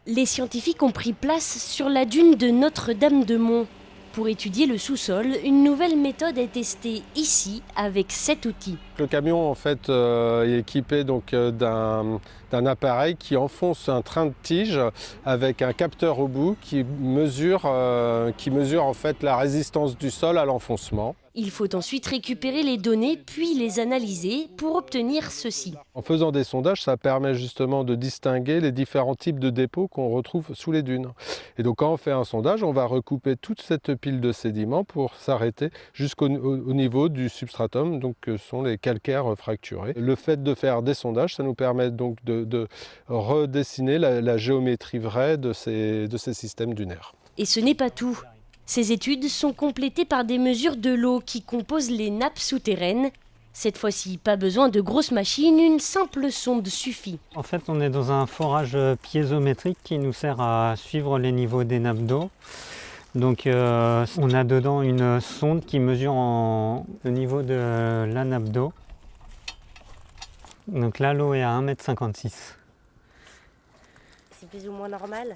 Les scientifiques ont pris place sur la dune de Notre-Dame-de-Mont. Pour étudier le sous-sol, une nouvelle méthode est testée ici avec cet outil. Le camion en fait est équipé d'un appareil qui enfonce un train de tige avec un capteur au bout qui mesure en fait la résistance du sol à l'enfoncement. Il faut ensuite récupérer les données puis les analyser pour obtenir ceci. En faisant des sondages, ça permet justement de distinguer les différents types de dépôts qu'on retrouve sous les dunes. Et donc quand on fait un sondage, on va recouper toute cette pile de sédiments pour s'arrêter jusqu'au niveau du substratum, donc que sont les calcaires fracturés. Le fait de faire des sondages, ça nous permet donc de redessiner la géométrie vraie de ces systèmes dunaires. Et ce n'est pas tout. Ces études sont complétées par des mesures de l'eau qui composent les nappes souterraines. Cette fois-ci, pas besoin de grosses machines, une simple sonde suffit. En fait, on est dans un forage piézométrique qui nous sert à suivre les niveaux des nappes d'eau. Donc on a dedans une sonde qui mesure le niveau de la nappe d'eau. Donc là, l'eau est à 1,56 m. C'est plus ou moins normal ?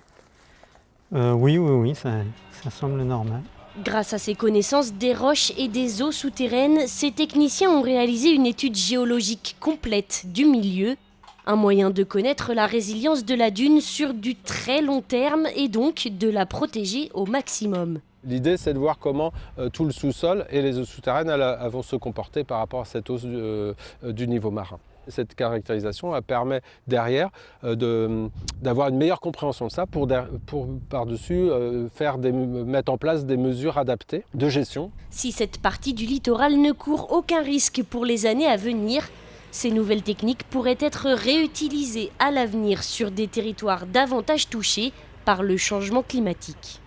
Oui, ça semble normal. Grâce à ces connaissances des roches et des eaux souterraines, ces techniciens ont réalisé une étude géologique complète du milieu, un moyen de connaître la résilience de la dune sur du très long terme et donc de la protéger au maximum. L'idée, c'est de voir comment tout le sous-sol et les eaux souterraines vont se comporter par rapport à cette hausse du niveau marin. Cette caractérisation elle permet derrière d'avoir une meilleure compréhension de ça pour par-dessus mettre en place des mesures adaptées de gestion. Si cette partie du littoral ne court aucun risque pour les années à venir, ces nouvelles techniques pourraient être réutilisées à l'avenir sur des territoires davantage touchés par le changement climatique.